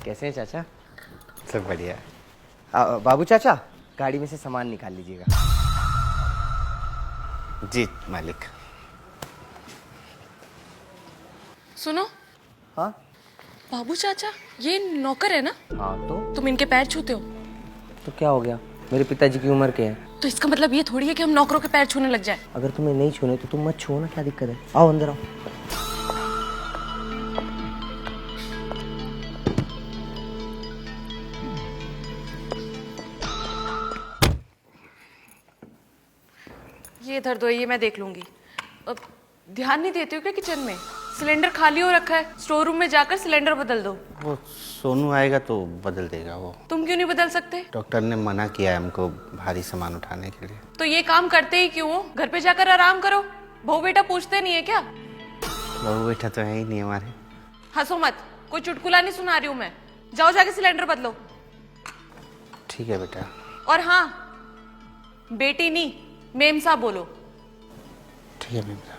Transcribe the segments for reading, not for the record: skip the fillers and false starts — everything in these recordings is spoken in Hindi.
कैसे हैं चाचा? सब बढ़िया। बाबू चाचा, गाड़ी में से सामान निकाल लीजिएगा। जी मालिक। सुनो। हाँ बाबू चाचा, ये नौकर है ना? हाँ तो तुम इनके पैर छूते हो? तो क्या हो गया? मेरे पिताजी की उम्र के हैं। तो इसका मतलब ये थोड़ी है कि हम नौकरों के पैर छूने लग जाए। अगर तुम्हें नहीं छूने तो तुम मत छूओ ना, क्या दिक्कत है? आओ अंदर आओ। ये इधर दो, ये मैं देख लूंगी। अब ध्यान नहीं देते हो क्या किचन में? सिलेंडर खाली हो रखा है, स्टोर रूम में जाकर सिलेंडर बदल दो। वो सोनू आएगा तो बदल देगा वो। तुम क्यों नहीं बदल सकते? डॉक्टर ने मना किया है हमको भारी सामान उठाने के लिए। तो ये काम करते ही क्यों हो? घर पे जाकर आराम करो। बहू बेटा पूछते नहीं है क्या? बहू बेटा तो है ही नहीं हमारे। हंसो मत, कोई चुटकुला नहीं सुना रही हूं मैं। जाओ जाके सिलेंडर बदलो। ठीक है बेटा। और हाँ, बेटी नहीं मेम साहब बोलो। ठीक है बेटा।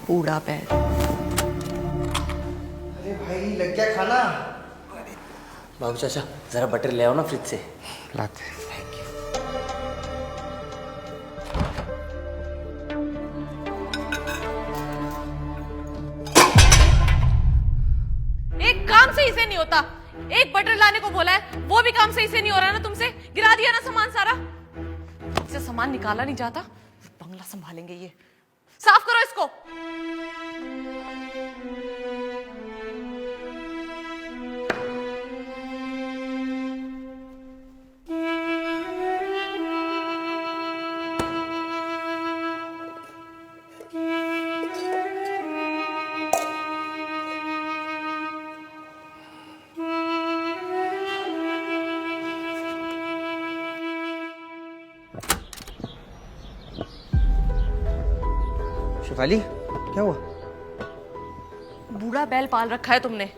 बूढ़ा पैर। अरे भाई, लग गया खाना। बाबू चाचा, जरा बटर ले आओ ना फ्रिज से। लाते। एक काम सही से नहीं होता। एक बटर लाने को बोला है, वो भी काम सही से नहीं हो रहा ना तुमसे। गिरा दिया ना सामान सारा। इससे सामान निकाला नहीं जाता। बंगला संभालेंगे ये। साफ करो इसको। शिफाली, क्या हुआ? बूढ़ा बैल पाल रखा है तुमने,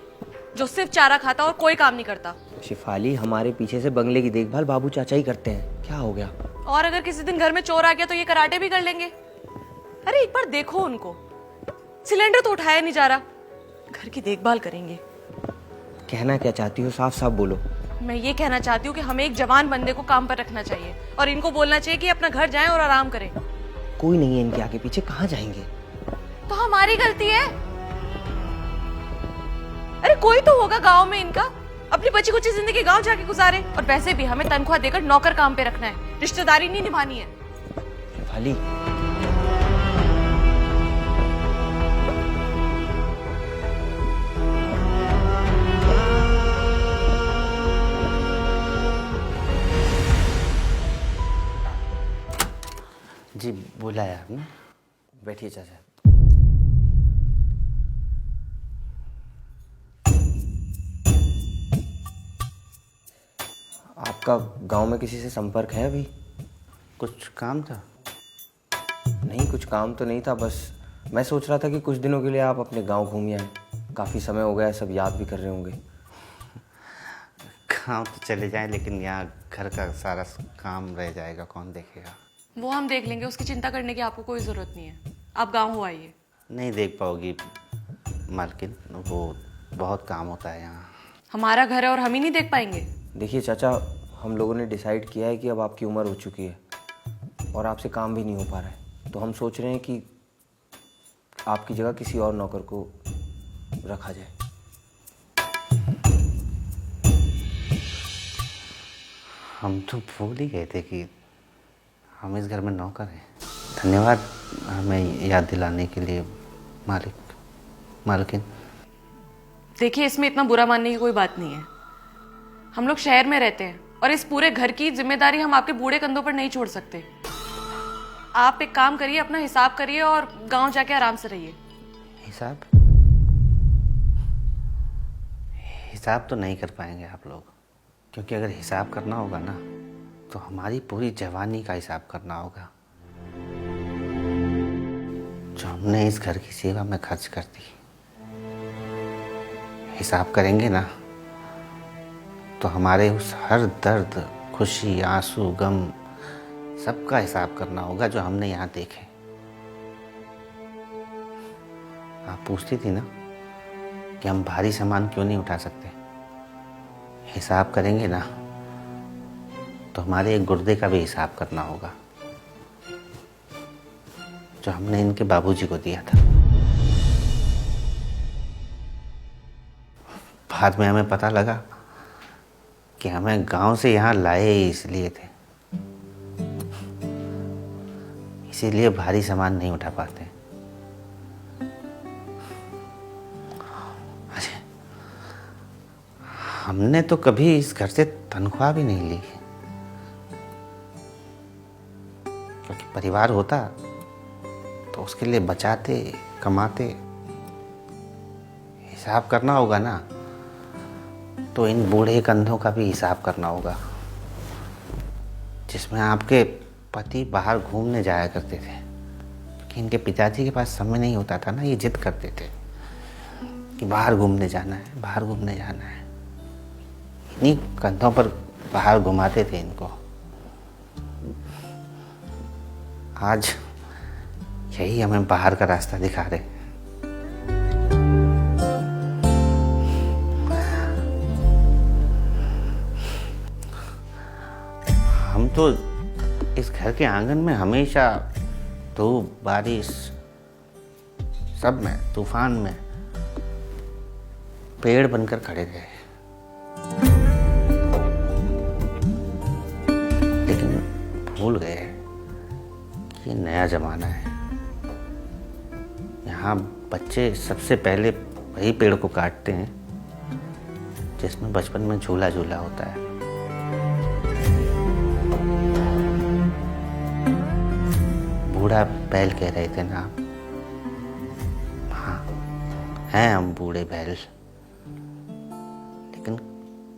जो सिर्फ चारा खाता और कोई काम नहीं करता। शिफाली, हमारे पीछे से बंगले की देखभाल बाबू चाचा ही करते हैं। क्या हो गया? और अगर किसी दिन घर में चोर आ गया तो ये कराटे भी कर लेंगे। अरे एक बार देखो उनको, सिलेंडर तो उठाया नहीं जा रहा, घर की देखभाल करेंगे। कहना क्या चाहती हो? साफ साफ बोलो। मैं ये कहना चाहती हूँ कि हमें एक जवान बंदे को काम पर रखना चाहिए और इनको बोलना चाहिए कि अपना घर जाएं और आराम करें। कोई नहीं है इनके आगे पीछे, कहाँ जाएंगे? तो हमारी गलती है। अरे कोई तो होगा गांव में इनका, अपनी बची कुची जिंदगी गांव जाके गुजारे। और वैसे भी हमें तनख्वाह देकर नौकर काम पे रखना है, रिश्तेदारी नहीं निभानी है। शिफाली, जी बुलाया आपने? बैठिए चाचा। आपका गांव में किसी से संपर्क है अभी? कुछ काम था? नहीं, कुछ काम तो नहीं था, बस मैं सोच रहा था कि कुछ दिनों के लिए आप अपने गांव घूम आए। काफ़ी समय हो गया है, सब याद भी कर रहे होंगे। गाँव तो चले जाएं, लेकिन यहाँ घर का सारा काम रह जाएगा, कौन देखेगा? वो हम देख लेंगे, उसकी चिंता करने की आपको कोई जरूरत नहीं है। आप गांव हो आइए। नहीं देख पाओगी मालकिन, वो बहुत काम होता है यहाँ। हमारा घर है और हम ही नहीं देख पाएंगे? देखिए चाचा, हम लोगों ने डिसाइड किया है कि अब आपकी उम्र हो चुकी है और आपसे काम भी नहीं हो पा रहा है, तो हम सोच रहे हैं कि आपकी जगह किसी और नौकर को रखा जाए। हम तो भूल ही गए थे कि हम इस घर में नौकर हैं। धन्यवाद हमें याद दिलाने के लिए मालकिन। देखिए, इसमें इतना बुरा मानने की कोई बात नहीं है। हम लोग शहर में रहते हैं और इस पूरे घर की जिम्मेदारी हम आपके बूढ़े कंधों पर नहीं छोड़ सकते। आप एक काम करिए, अपना हिसाब करिए और गांव जाके आराम से रहिए। हिसाब तो नहीं कर पाएंगे आप लोग, क्योंकि अगर हिसाब करना होगा ना तो हमारी पूरी जवानी का हिसाब करना होगा, जो हमने इस घर की सेवा में खर्च कर दी। हिसाब करेंगे ना तो हमारे उस हर दर्द, खुशी, आंसू, गम सबका हिसाब करना होगा जो हमने यहाँ देखे। आप पूछती थी ना कि हम भारी सामान क्यों नहीं उठा सकते, हिसाब करेंगे ना तो हमारे एक गुर्दे का भी हिसाब करना होगा जो हमने इनके बाबूजी को दिया था। बाद में हमें पता लगा कि हमें गांव से यहाँ लाए ही इसलिए थे, इसीलिए भारी सामान नहीं उठा पाते। अरे हमने तो कभी इस घर से तनख्वाह भी नहीं ली, क्योंकि परिवार होता तो उसके लिए बचाते कमाते। हिसाब करना होगा ना तो इन बूढ़े कंधों का भी हिसाब करना होगा जिसमें आपके पति बाहर घूमने जाया करते थे, क्योंकि इनके पिताजी के पास समय नहीं होता था ना। ये जिद करते थे कि बाहर घूमने जाना है, बाहर घूमने जाना है। इन्हीं कंधों पर बाहर घुमाते थे इनको। आज यही हमें बाहर का रास्ता दिखा रहे। हम तो इस घर के आंगन में हमेशा धूप बारिश सब में, तूफान में पेड़ बनकर खड़े रहे, लेकिन भूल गए कि ये नया जमाना है। यहाँ बच्चे सबसे पहले वही पेड़ को काटते हैं जिसमें बचपन में झूला झूला होता है। बूढ़ा बैल कह रहे थे ना आप? हाँ, हैं हम बूढ़े बैल, लेकिन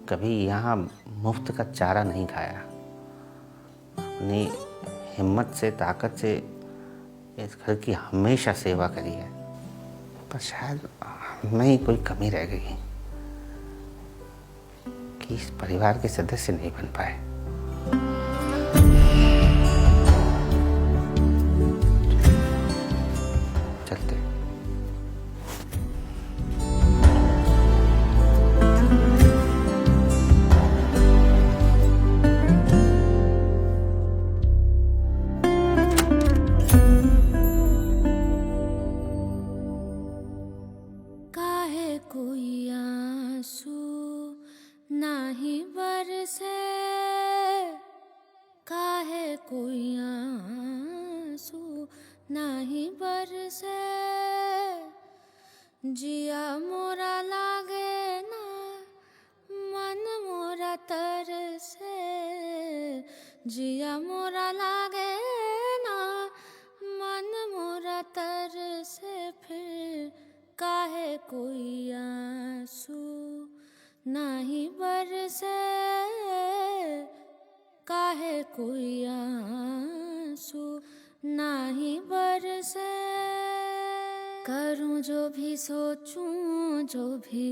कभी यहाँ मुफ्त का चारा नहीं खाया। अपनी हिम्मत से ताकत से इस घर की हमेशा सेवा करी है, पर शायद हमें ही कोई कमी रह गई कि इस परिवार के सदस्य नहीं बन पाए। चलते। काहे कोई आंसू नाही बरसे, काहे कोई आंसू नाही बरसे, जिया मोरा लागे ना मन मोरा तरसे, जिया मोरा लागे ना मन मोरा तरसे, फिर काहे कोई आंसू नाही बरसे, काहे कोई आंसू नाही बरसे। करूं जो भी सोचूं जो भी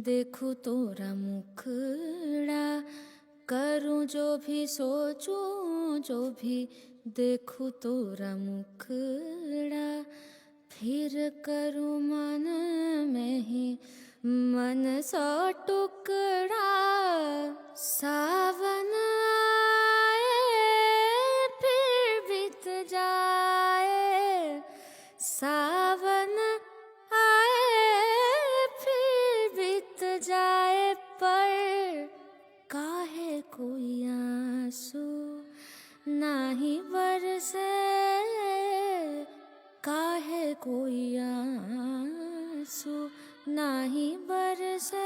देखूं तोरा मुखड़ा, करूं जो भी सोचूं जो भी देखूं तोरा मुखड़ा, फिर करूं मन में ही मन सौ टुकड़ा। सावन आए फिर बीत जाए, सावन आए फिर बीत जाए, पर काहे कोई आंसू नाही बरसे, काहे कोई आंसू नाही बरसे।